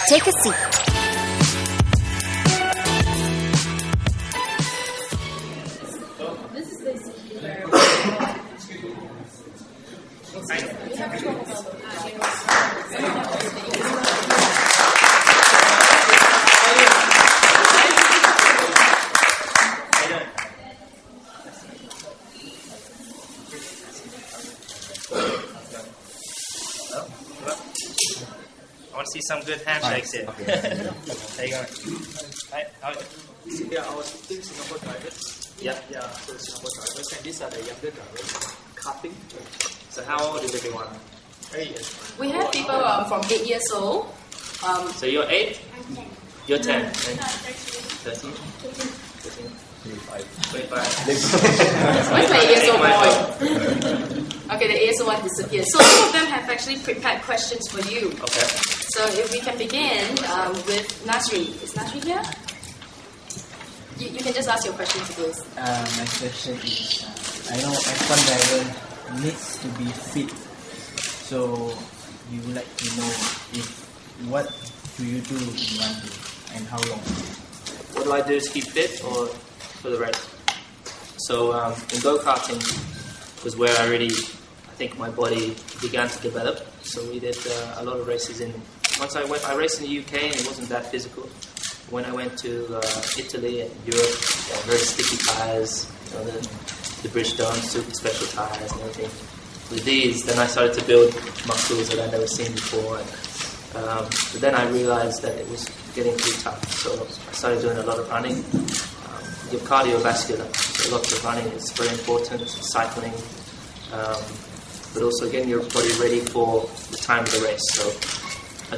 Take a seat. This is basically where we have trouble. I want to see some good handshakes here. There you go. Right, Yeah, I was thinking Singapore drivers. Yeah. So Singapore drivers, and these are the younger drivers. Karting. So how old is everyone? 8 years. We have people from 8 years old. So you're 8? I'm 10. You're 10. No, 13? 13? 25. Where's my 8 years old boy? Okay, the 8 years old one disappeared. So some of them have actually prepared questions for you. Okay. So if we can begin with Nasri. Is Nasri here? You can just ask your question to this. My question is, I know F1 driver needs to be fit. So you would like to know what do you do in one day and how long? What do I do to keep fit or for the race? So in go-karting was where I think my body began to develop. So we did a lot of races I raced in the UK and it wasn't that physical. When I went to Italy and Europe, very sticky tyres, the British don't, super special tyres and everything. With these, then I started to build muscles that I'd never seen before. But then I realized that it was getting too tough. So I started doing a lot of running. Your cardiovascular, so lots of running is very important, cycling, but also getting your body ready for the time of the race. So I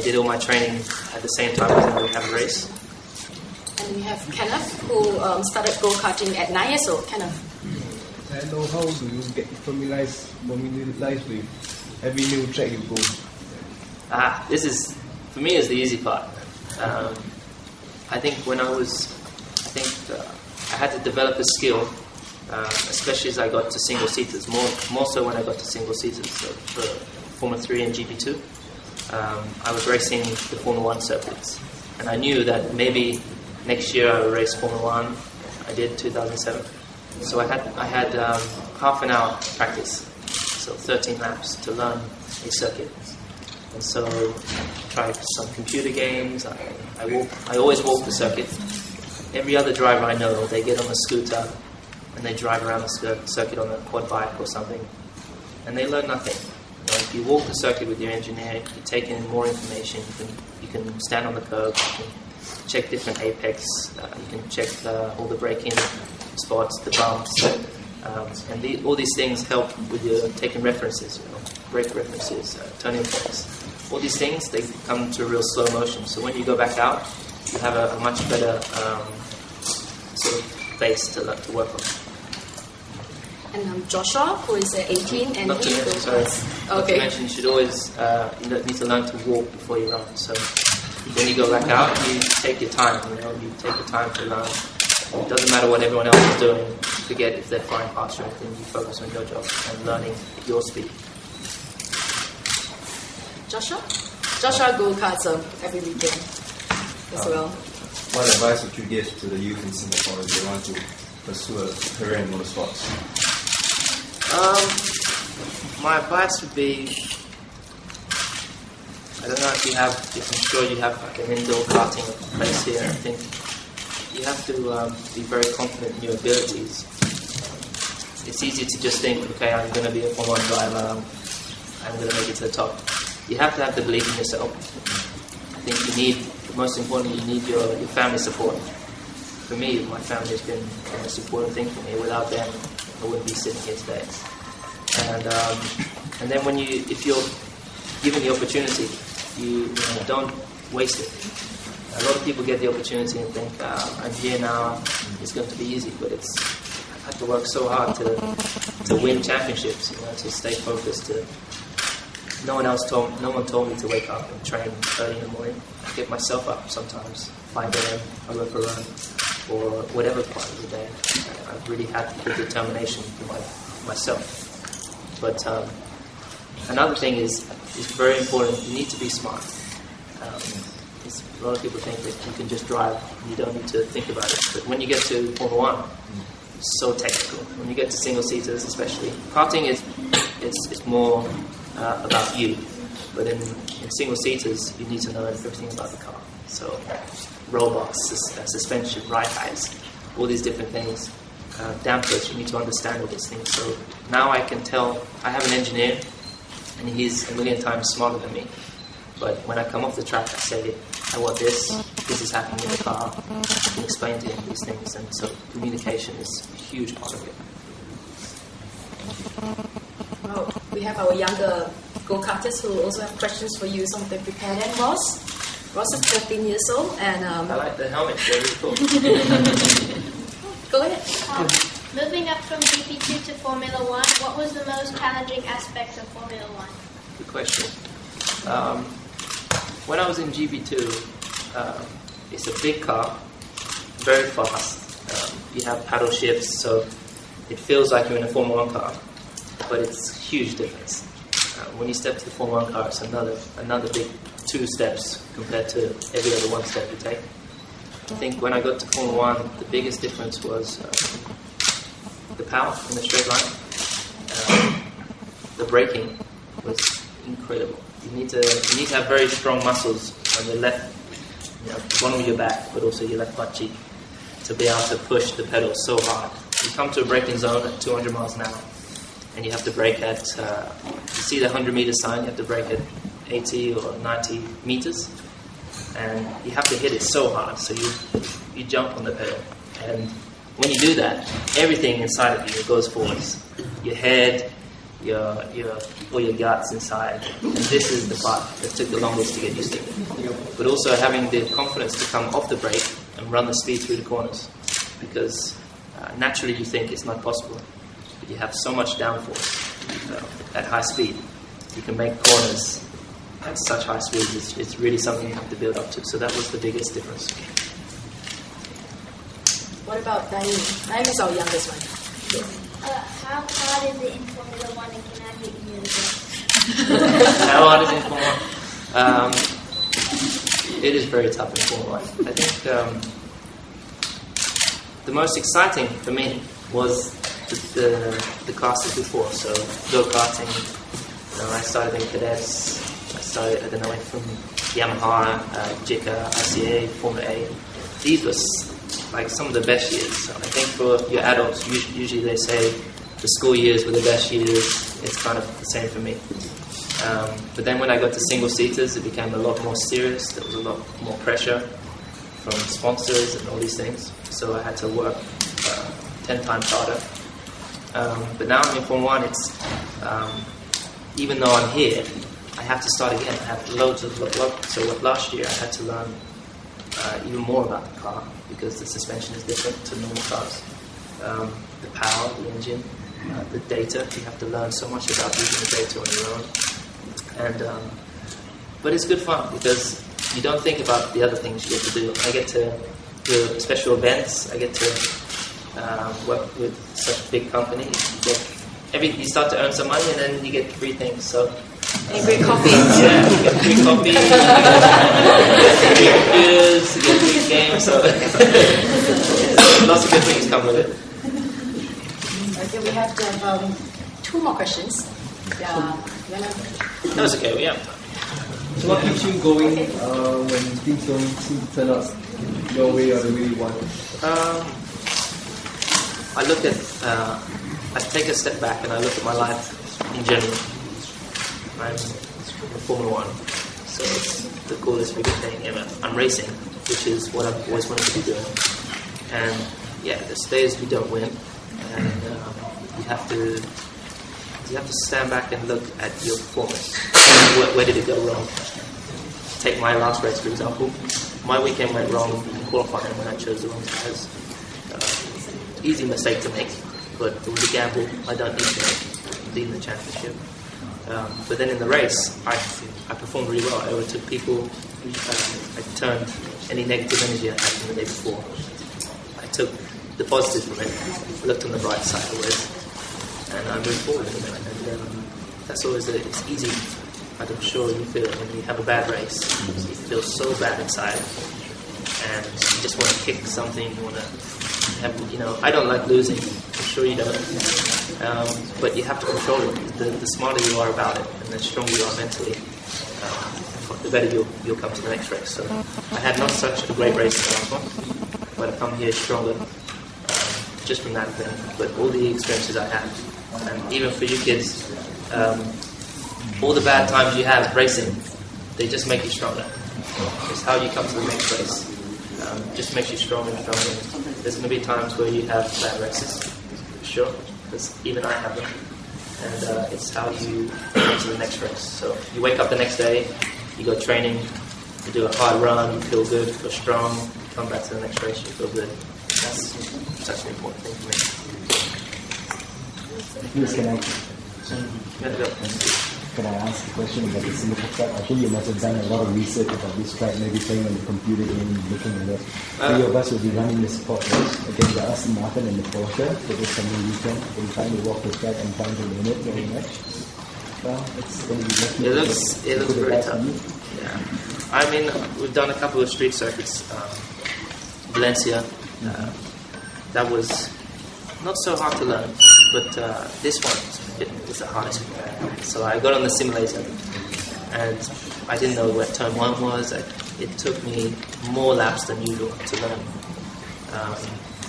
did all my training at the same time as we have a race. And we have Kenneth, who started go-karting at 9 years old. Kenneth. I know how do you get familiarized with every new track you go? This is, for me, is the easy part. I think I had to develop a skill, especially as I got to single-seaters, more so when I got to single-seaters. So for Formula 3 and GP2, I was racing the Formula 1 circuits. And I knew that maybe next year I would race Formula 1. I did 2007. So I had half an hour practice, so 13 laps to learn a circuit. And so I tried some computer games. I always walk the circuit. Every other driver I know, they get on a scooter and they drive around the circuit on a quad bike or something, and they learn nothing. If you walk the circuit with your engineer, you take in more information. You can stand on the curb. You can check different apex. You can check all the braking spots, the bumps, and all these things help with your taking references. Brake references, turning points. All these things, they come to real slow motion. So when you go back out, you have a much better sort of base to work on. And Joshua, who is 18 and Not to mention, you should always need to learn to walk before you run. So when you go back out, you take your time. You take your time to learn. It doesn't matter what everyone else is doing. Forget if they're flying past you or anything. You focus on your job and learning at your speed. Joshua go-karts every weekend as well. What advice would you give to the youth in Singapore if they want to pursue a career in motorsports? My advice would be, I don't know if I'm sure you have like an indoor karting place here. I think you have to be very confident in your abilities. It's easy to just think, okay, I'm going to be a Formula 1 driver, I'm going to make it to the top. You have to have the belief in yourself. I think most importantly, you need your family support. For me, my family has been a supportive thing for me. Without them, I wouldn't be sitting here today. And then if you're given the opportunity, you don't waste it. A lot of people get the opportunity and think, I'm here now, it's going to be easy, but I had to work so hard to win championships, to stay focused. No one told me to wake up and train early in the morning. I get myself up sometimes, 5 a.m. I go for a run, or whatever part of the day. I've really had the determination for myself. But Another thing is very important. You need to be smart. A lot of people think that you can just drive and you don't need to think about it. But when you get to Formula 1, it's so technical. When you get to single-seaters especially, karting it's more about you. But in single-seaters, you need to know everything about the car. So rollbox, suspension, ride heights, all these different things. Dampers, you need to understand all these things. So now I can tell, I have an engineer, and he's a million times smarter than me. But when I come off the track, I say, I want this is happening in the car. I can explain to him these things, and so communication is a huge part of it. Well, we have our younger go-karters who also have questions for you. Some of them prepared. And Ross is 13 years old, and I like the helmet, they're really cool. Go ahead. Moving up from GP2 to Formula 1, what was the most challenging aspect of Formula 1? Good question. When I was in GP2, it's a big car, very fast. You have paddle shifts, so it feels like you're in a Formula 1 car, but it's a huge difference. When you step to the Formula 1 car, it's another big 2 steps compared to every other 1 step you take. I think when I got to Formula 1, the biggest difference was the power in the straight line. The braking was incredible. You need to have very strong muscles on your left, bottom of your back, but also your left butt cheek, to be able to push the pedal so hard. You come to a braking zone at 200 miles an hour, and you have to brake at, you see the 100-meter sign, you have to brake at 80 or 90 meters, and you have to hit it so hard, so you jump on the pedal. And when you do that, everything inside of you goes forwards. Your head, all your guts inside, and this is the part that took the longest to get used to. But also having the confidence to come off the brake and run the speed through the corners, because naturally you think it's not possible, but you have so much downforce at high speed. You can make corners at such high speed. It's really something you have to build up to. So that was the biggest difference. What about Naeem? Naeem is our youngest one. How hard is it in Formula 1 and can I hit you in the How hard is it in Formula 1? It is very tough in Formula 1. I think the most exciting for me was the classes before. So go-karting, I started in cadets. I went from Yamaha, JICA, ICA, Formula A. These were like some of the best years. So I think for your adults, usually they say the school years were the best years. It's kind of the same for me. But then when I got to single-seaters, it became a lot more serious. There was a lot more pressure from sponsors and all these things. So I had to work 10 times harder. But now I'm in Formula 1, it's, even though I'm here, I have to start again. I have loads of so last year I had to learn even more about the car, because the suspension is different to normal cars. The power, the engine, the data. You have to learn so much about using the data on your own. And but it's good fun, because you don't think about the other things you get to do. I get to do special events. I get to work with such big companies. You start to earn some money, and then you get free things. So. And great coffee. Yeah, you get free coffee, you get free computers, you get free games, so lots of good things come with it. Okay, we have to have 2 more questions. That was okay, we have time. So what keeps you going when things don't seem to turn out your way or the way you want? I look at, I take a step back and I look at my life in general. I'm in Formula 1, so it's the coolest freaking thing ever. I'm racing, which is what I've always wanted to be doing. And yeah, there's days we don't win, and you have to stand back and look at your performance. Where did it go wrong? Take my last race, for example. My weekend went wrong in qualifying when I chose the wrong tires. Easy mistake to make, but it was a gamble I don't need to make, leading the championship. But then in the race, I performed really well. I overtook people. I turned any negative energy I had from the day before. I took the positive from it, looked on the bright side of it, and I moved forward. And that's always it's easy. But I'm sure you feel it when you have a bad race. You feel so bad inside, and you just want to kick something. You want to have, I don't like losing. I'm sure you don't. But you have to control it. The smarter you are about it, and the stronger you are mentally, the better you'll come to the next race. So I had not such a great race in the last one, but I come here stronger just from that thing. But all the experiences I had, and even for you kids, all the bad times you have racing, they just make you stronger. It's how you come to the next race. Just makes you stronger and stronger. There's going to be times where you have bad races, for sure, because even I have them. And it's how you come to the next race. So you wake up the next day, you go training, you do a hard run, you feel good, you feel strong, you come back to the next race, you feel good. That's such an important thing for me. Can I ask a question about the Singapore track? I think you must have done a lot of research about this track, maybe playing on the computer game, looking at it. Three of us will be running the sport race against the Aston Martin and the Porsche for this coming weekend. We're trying to walk the track and trying to win it very much. Well, it's going to be it looks very tough. Yeah. I mean, we've done a couple of street circuits. Valencia, that was not so hard to learn, but this one was the hardest. So I got on the simulator, and I didn't know where turn 1 was. It took me more laps than usual to learn.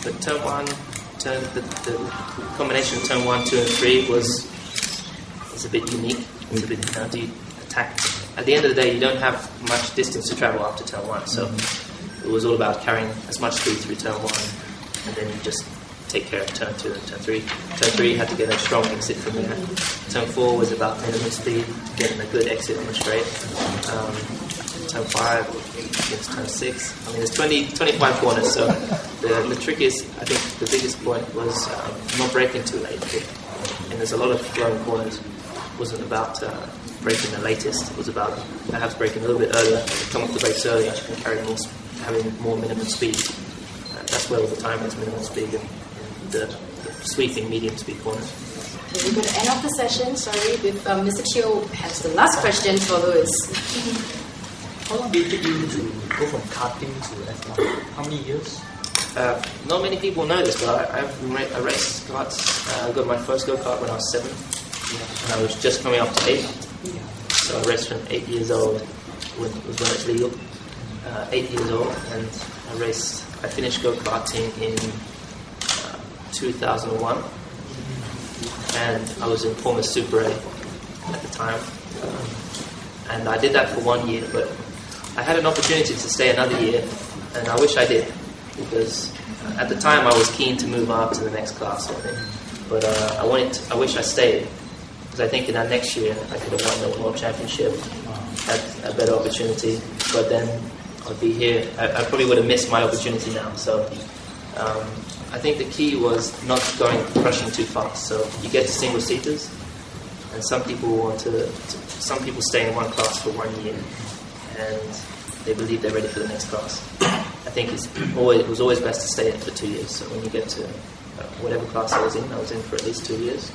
But turn 1, the combination of turn 1, 2, and 3 was a bit unique. It's a bit, you attack. At the end of the day, you don't have much distance to travel after turn 1, so it was all about carrying as much speed through turn 1, and then you just take care of turn 2 and turn 3. Turn 3 had to get a strong exit from there. Turn 4 was about minimum speed, getting a good exit on the straight. Turn 5 against turn 6. I mean, there's 25 corners, so the trick is, I think the biggest point was not braking too late. And there's a lot of flowing corners. It wasn't about braking the latest. It was about perhaps braking a little bit earlier, come off the brakes earlier, and having more minimum speed. That's where all the time is minimum speed. The sweeping medium speed corners. Okay, we're going to end off the session, with Mr. Chiu has the last question for Louis. How long did it take you to go from karting to F1? How many years? Not many people know this, but I raced karts. I got my first go-kart when I was 7, and I was just coming up to 8. So I raced from 8 years old when it's legal. 8 years old, and I finished go-karting in 2001, and I was in former Super A at the time, and I did that for 1 year, but I had an opportunity to stay another year, and I wish I did, because at the time I was keen to move up to the next class, but I wish I stayed, because I think in that next year I could have won the World Championship, had a better opportunity, but then I'd be here. I probably would have missed my opportunity now, so I think the key was not rushing too fast. So you get to single seaters, and some people stay in one class for 1 year, and they believe they're ready for the next class. I think it was always best to stay in for 2 years. So when you get to whatever class I was in for at least 2 years,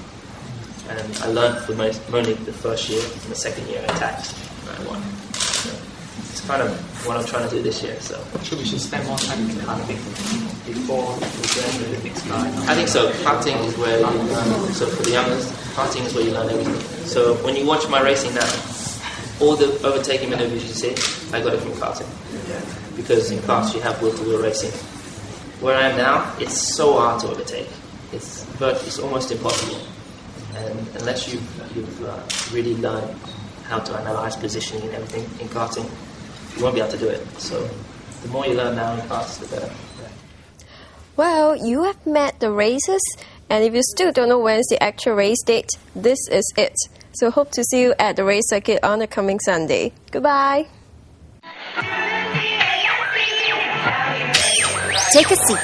and I learned for only the first year, and the second year I attacked, and I won. So it's kind of what I'm trying to do this year. So we should spend more time in karting before we go to the next car. I think so. Karting is where you learn. So for the youngest, karting is where you learn everything. So when you watch my racing now, all the overtaking maneuvers you see, I got it from karting. Because in karts you have wheel-to-wheel racing. Where I am now, it's so hard to overtake. It's almost impossible. And unless you've really learned how to analyze positioning and everything in karting, you won't be able to do it. So the more you learn now in karts, the better. Well, you have met the races, and if you still don't know when's the actual race date, this is it. So hope to see you at the race circuit on the coming Sunday. Goodbye. Take a seat.